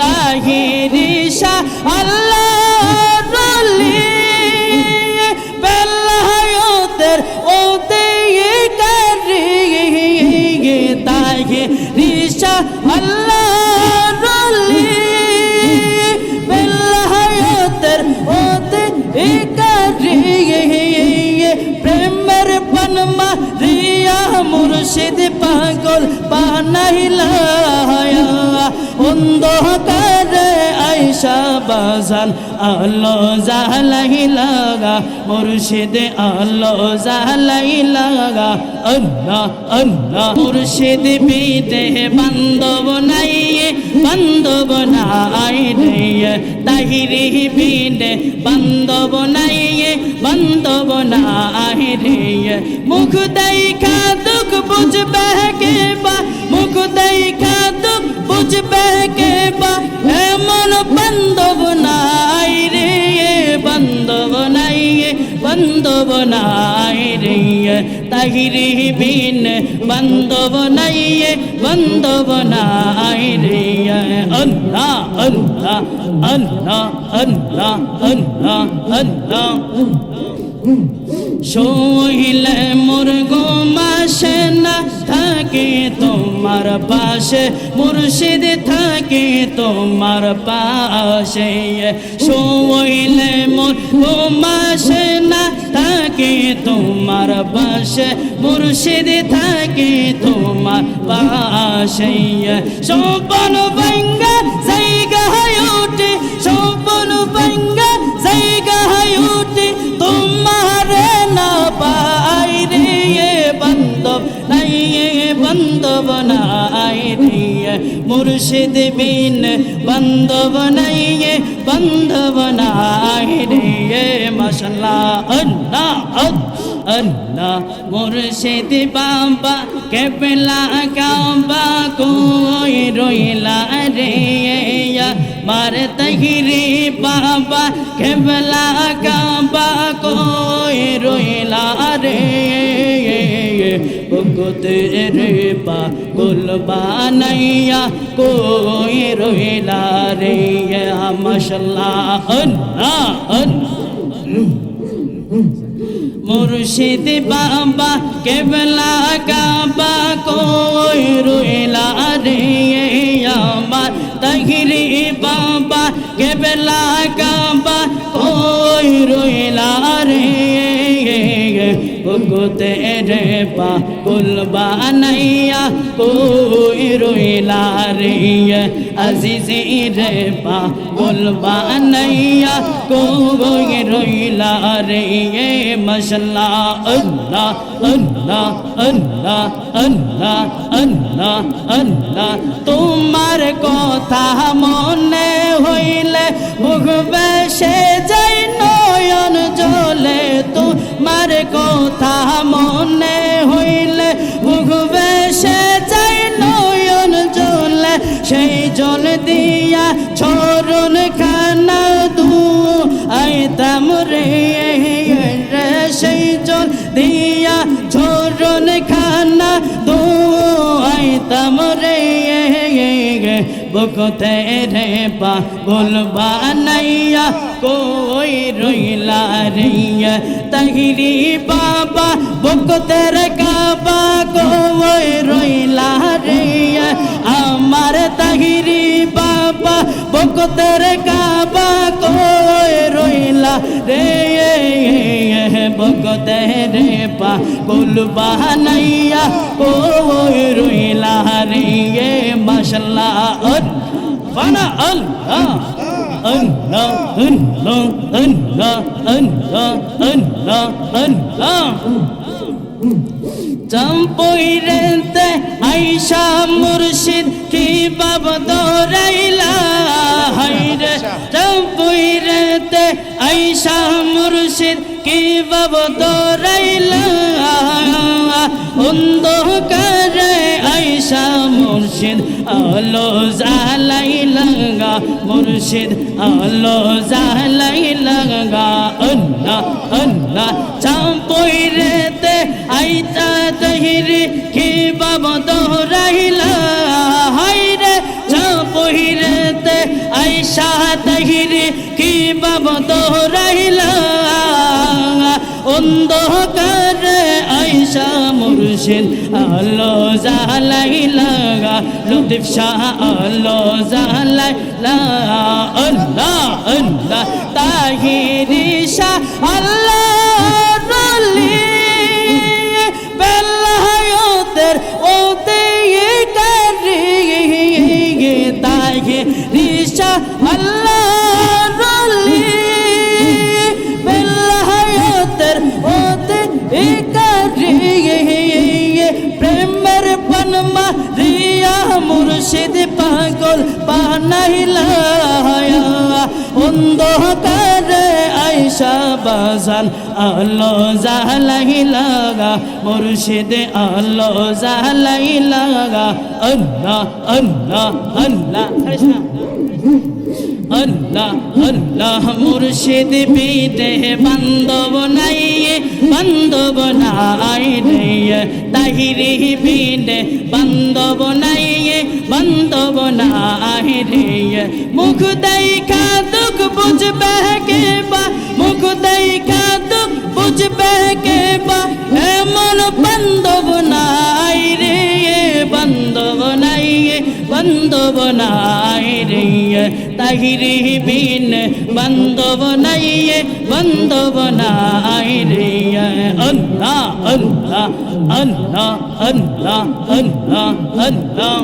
তাহিরি শাহ আল্লাহ রলি বেলায়েতের অধিকারী তাহিরি শাহ আল্লাহ রলি বেলায়েতের অধিকারী প্রেমের বনমা রিয়া মুর্শিদ পাগল বানাইলা অন্ধকারে আয়শা বাজান আলো জ্বালাইলা মুর্শিদ আলো জ্বালাইলা আল্লাহ আল্লাহ মুর্শিদ বিদে বান্ধব নাই বান্ধব নাই রে তাহিরি বিদে বান্ধব নাই বান্ধব নাই রে মুখ দেখা দুঃখ বুঝবে কে বা মুখ দেখা দুঃখ বুঝবে কে বা এমন বান্ধব নাই রে বান্ধব নাই বান্ধব নাই রে তাহিরি বিন বান্ধব নাই বান্ধব নাই রে আল্লাহ আল্লাহ আল্লাহ আল্লাহ আল্লাহ আল্লাহ শোইলে মোর গোমাসে না থাকে তোমার পাশে মুর্শিদ থাকে তোমার পাশে শোইলে মোর গোমাসে না থাকে তোমার পাশে মুর্শিদ থাকে তোমার পাশে সপন ভাঙ্গা জায়গা উঠে সপন ভাঙ্গা জায়গা উঠে তোমার না পাই রে বান্ধব নাই বান্ধব নাই রে মুর্শিদ বিন বান্ধব নাই বান্ধব নাই রে মাশাআল্লাহ আল্লাহ আল্লাহ মুর্শিদ বাবা কেবলা কাবা কই রইলা রে মার তাহিরি বাবা কেবলা কাবা কই রইলা রে ভগতে রে পাগল বানাইয়া কই রইলা রে মাশাআল্লাহ আল্লাহ মুর্শিদ বাবা কেবলা কাবা কই রইলা রে আমার তাহিরি বাবা কেবলা কাবা কই রইলা রে ভগতে রে পাগল বানাইয়া কই রইলা রে আজিজি রে পাগল বানাইয়া কই রইলা রে মাশাআল্লাহ আল্লাহ আল্লাহ আল্লাহ আল্লাহ আল্লাহ আল্লাহ তোমার কথা মনে হইলে মুখ বেশে যাই নয়ন জলে তোমার কথা মনে হইলে মুখ বেশে যাই নয়ন জলে সেই জল দিয়া চরণ খানা দু আইতাম রে সেই জল দিয়া চরণ খানা দু আইতাম রে বকতে রে পাগল বানাইয়া কই রইলা রে তাহিরি বাবা বকতে রে কাবা কই রইলা রে আমার তাহিরি বাবা বকতে রে কাবা কই রইলা রে বকতে রে পাগল বানাইয়া কই রইলা রে মাশাআল্লাহ ফানা আল্লাহ আল্লাহ আল্লাহ আল্লাহ আল্লাহ আল্লাহ আল্লাহ চম্পইরেতে আইসা মুর্শিদ কি বাব দৌড়াইলা হাইরে চম্পইরেতে আইসা মুর্শিদ কি বাব দৌড়াইলা অন্ধকারে আইসা মুর্শিদ আলো জ্বালাইলা মুর্শিদ আলো জ্বালাইলা আল্লাহ আল্লাহ চম্পইরেতে আইতা তাহিরি কি বাব দৌড়াইলা হাইরে চম্পইরেতে তাহিরি কি বাবা দোহরাইলা অন্ধকারে আইসা মুর্শিদ আলো জ্বালাইলা লতিফ শাহ আলো জ্বালাইলা আল্লাহ আল্লাহ তাহিরি শাহ আল্লাহ রলি বেলায়েতের ওতে কারি তাহিরি শাহ আল্লাহ রলি প্রেমের বনমা রিয়া মুর্শিদ পাগল বানাইলা অন্ধকারে আইসা বাজান আলো জ্বালাইলা মুর্শিদ আলো জ্বালাইলা আল্লাহ আল্লাহ আল্লাহ আল্লাহ আল্লাহ মুর্শিদ বিদে বান্ধব নাই রে তাহিরি বিদে বান্ধব নাই রে মুখ দেখা দুঃখ বুঝবে কে বা মুখ দেখা দুঃখ বুঝবে কে বা এমন বান্ধব নাই রে বান্ধব নাই রে তাহিরি বিন বান্ধব নাই রে আল্লাহ আল্লাহ আল্লাহ আল্লাহ আল্লাহ আল্লাহ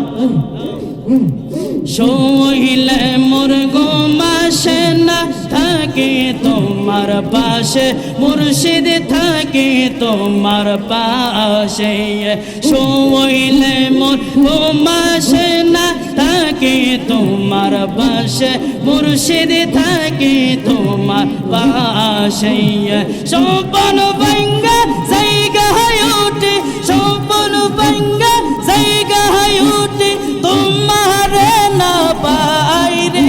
শোইলে মোর গোমাসে না থাকে তোমার পাশে মুর্শিদ থাকে তোমার পাশে শোইলে মোর গোমাসে না থাকে তোমার পাশে মুর্শিদ থাকে তোমার পাশে সপন ভাঙ্গা জায়গায় উঠে সপন ভাঙ্গা জায়গায় উঠে তোমার না পাই রে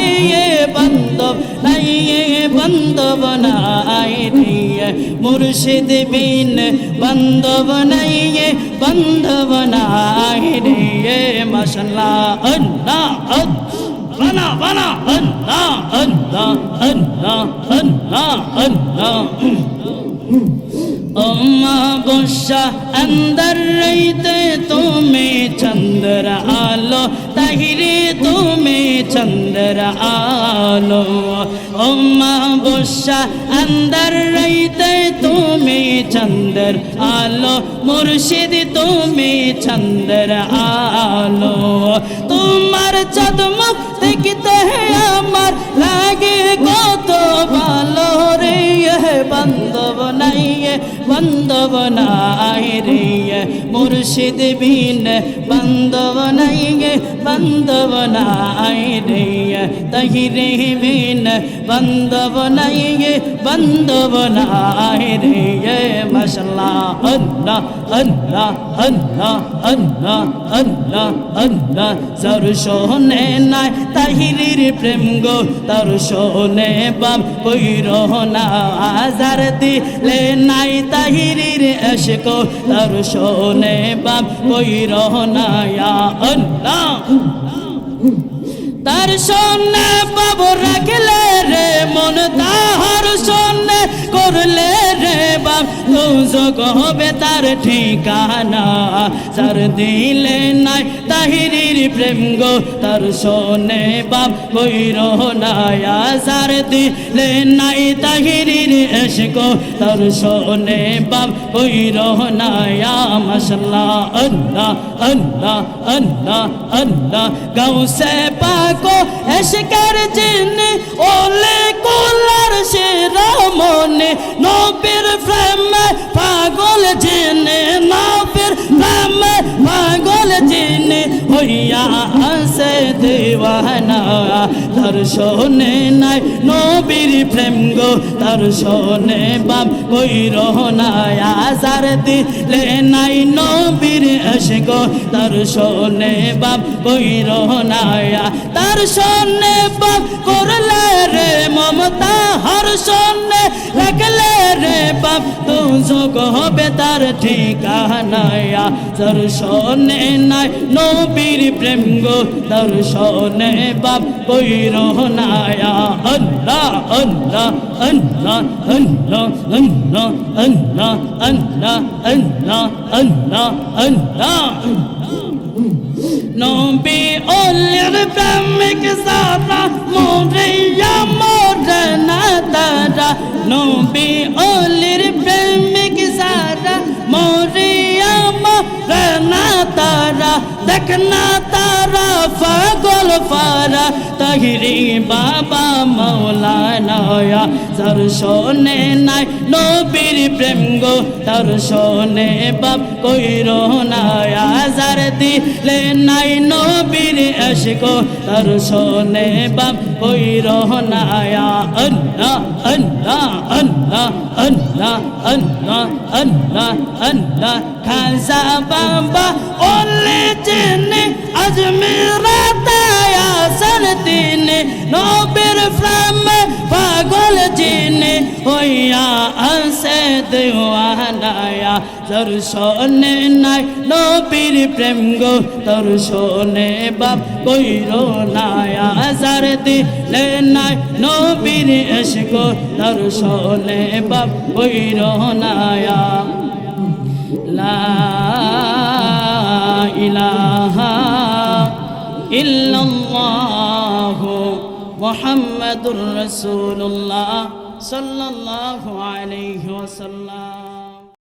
বান্ধব নাই রে মুর্শিদ বিন বান্ধব নাই রে মাশাআল্লাহ আল্লাহ বানা বানা আল্লাহ আল্লাহ আল্লাহ আল্লাহ আল্লাহ अमावस्या अंदर रहते तुम्हें चंद्र आलो ताहिरी तुम्हें चंद्र आलो अमावस्या अंदर रहते तुम्हें चंद्र आलो मुर्शिद तुम्हें चंद्र आलो तुम्हार चदमुख देखते हैं अमर लागे को तो बालो रे বান্ধব নাই রে মুর্শিদ বিন বান্ধব নাই রে তাহিরি বিন বান্ধব নাই রে মাশাআল্লাহ আল্লাহ আল্লাহ আল্লাহ আল্লাহ আল্লাহ আল্লাহ সর শোনে নাই তাহিরির প্রেম গো তার শোনে বাম কইরো না আজার দিলে নাই তাহিরির ইশক তার শোনে বাপ কইরো না ইয়া আল্লাহ তার শোনে বাপ রাখলে রে মন তাহার শোনে করলে রে বাপ দুজক হবে তার ঠিকানা যার দিলে নাই তাহিরির প্রেম গো তার শোনে বাপ কইরো না যার দিলে নাই তাহিরির ইশক তার শোনে বাপ কইরো না মাশাআল্লাহ আল্লাহ আল্লাহ আল্লাহ আল্লাহ গাউসে পাকো ইশকের জিনে ওলে কোলার শিরোমণি নবীর প্রেমে পাগল জিনে নবীর প্রেমে পাগল জিনে হইয়া আসে দিওয়ানা তার শোনে নাই নবীর প্রেম গো তার শোনে বাপ কইরো না আজার দিলে নাই নবীর ইশক তার শোনে বাপ কইরো না তার শোনে বাপ করলে রে মমতা হর শোনে রাখলে রে বাপ তুজ দুজক হবে তার ঠিকানা দর্শনে নাই নবীর প্রেম গো দর্শনে বাপ কইর না আল্লাহ আল্লাহ আল্লাহ আল্লাহ আল্লাহ আল্লাহ আল্লাহ আল্লাহ আল্লাহ আল্লাহ নবী ওলির প্রেমিক সারা মরিয়া মোরে না তারা নবী ওলির প্রেমিক সারা মরিয়া মোরে না তারা দেখ না তারা পাগল পারা তাহিরি বাবা মৌলানা দর্শনে নাই নবীর প্রেম গো দর্শনে বাপ কইর না যার দিলে নাই নবীর আশিক দর্শনে বাপ কইর না আল্লাহ আল্লাহ আল্লাহ আল্লাহ আল্লাহ আল্লাহ আল্লাহ খাজা বাবা ওলে জেনে আজমিরাতে আসন তিনে নবীর প্রেম পাগল জিনে হইয়া আসে দেওয়ানা দর্শনে নাই নবীর প্রেম গো দর্শনে বাপ কইর না যার দিলে নাই নবীর ইশক দর্শনে বাপ কইর না লা ইলাহা ইল্লাল্লাহু মুহাম্মাদুর রাসূলুল্লাহ সাল্লাল্লাহু আলাইহি ওয়াসাল্লাম।